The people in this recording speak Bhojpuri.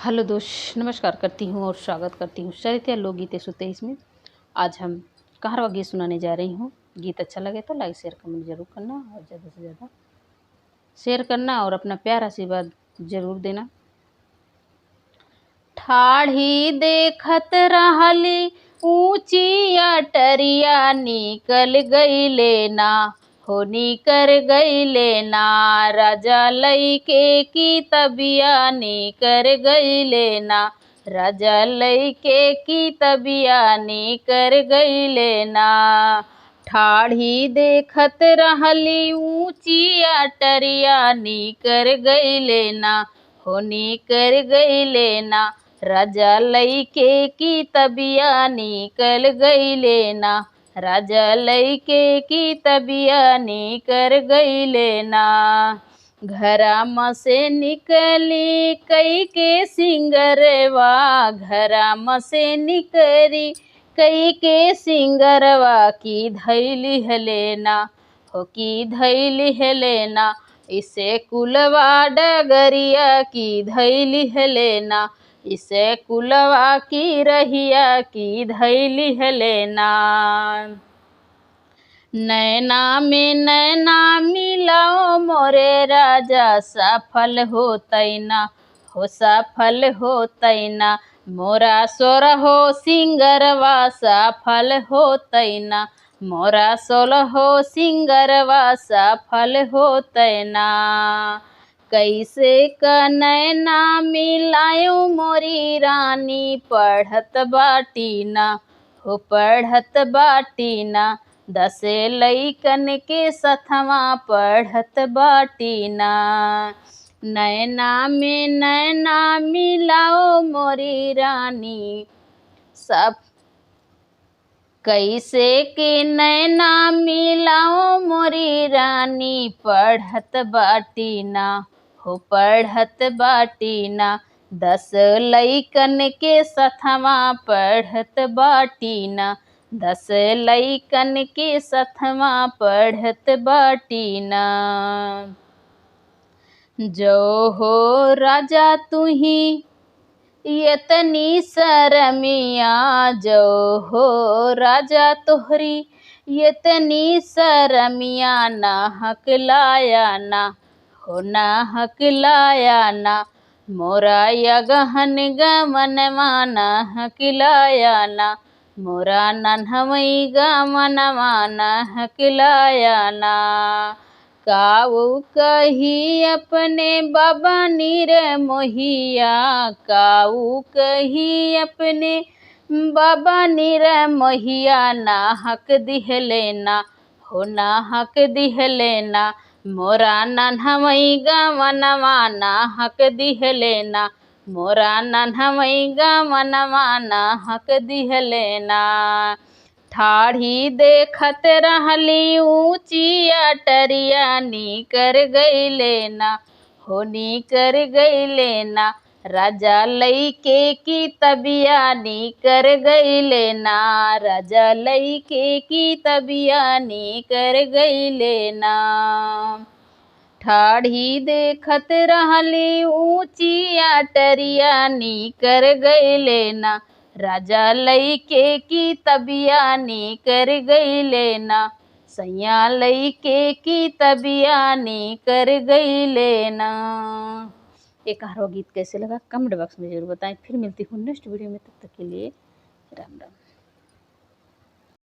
हेलो दोस्त, नमस्कार करती हूँ और स्वागत करती हूँ चरित्र लोकगीत 123 में। आज हम कहारवा गीत सुनाने जा रही हूँ। गीत अच्छा लगे तो लाइक शेयर कमेंट जरूर करना और ज़्यादा से ज़्यादा शेयर करना और अपना प्यार आशीर्वाद जरूर देना। ठाढ़ी देखत रहली ऊंची अटरिया, निकल गई लेना हो निकर गई लेना, राजा लइके की तबिया निकर गई लेना, राजा लइके की तबिया निकर गई लेना। ठाढ़ी देखत रहली ऊंची अटरिया, निकर गई लेना हो निकर गई लेना, राजा लइके की तबिया निकल गई लेना, राजा लइके की तबिया निकर गई लेना। घराम से निकली कई के सिंगरवा, घराम से निकली कई के सिंगरवा, की धैली है लेना हो की धैली है लेना, इसे कुलवा डगरिया की धैली है लेना, इसे कुलवा की रहिया की धैली है लेना। नैना में नैना मिलाओ मोरे राजा, सफल हो तैना हो सफल हो तैना, मोरा सोर हो सिंगरवा सफल हो तैना, मोरा सोल हो सिंगरवा सफल हो तैना। कैसे क नैना मिलायो मोरी रानी, पढ़त बाटीना हो पढ़त बाटीना, 10 लइकन के सथवा पढ़त बाटीना। नैना में नैना मिलाओ मोरी रानी, सब कैसे के नैना मिलाओ मोरी रानी, पढ़त बाटीना हो पढ़त बाटीना, 10 लइकन के सथवा पढ़त बाटीना, 10 लइकन के सथवा पढ़त बाटीना। जो हो राजा तुही यतनी सरमिया, जो हो राजा तोहरी यतनी सरमिया, ना हकलाया ना हो ना हकलाया ना, मोरा यगहन गमनवा ना हकलाया ना, मोरा नन्हवई गमनवा ना हकलाया ना। काऊ कही अपने बाबा नीर मोहिया, काऊ कही अपने बाबा नीर मोहिया, ना हक दिह लेना हो ना हक दिह लेना, मोरा नन्हवई गमनवा ना हक दिह लेना, मोरा नन्हवई गमनवा ना हक दिह लेना। ठाढ़ी देखत रहली ऊंची अटरिया, निकर गई लेना हो निकर गई लेना, राजा लइके की तबिया निकर गई लेना, राजा लइके की तबिया निकर गई लेना। ठाढ़ी देखत रहली ऊंची अटरिया, निकर गई लेना, राजा लइके की तबिया निकर गई लेना, सैया लइके की तबिया निकर गई लेना। ये कहारवा गीत कैसे लगा कमेंट बॉक्स में जरूर बताएं। फिर मिलती हूँ नेक्स्ट वीडियो में, तब तक के लिए राम राम।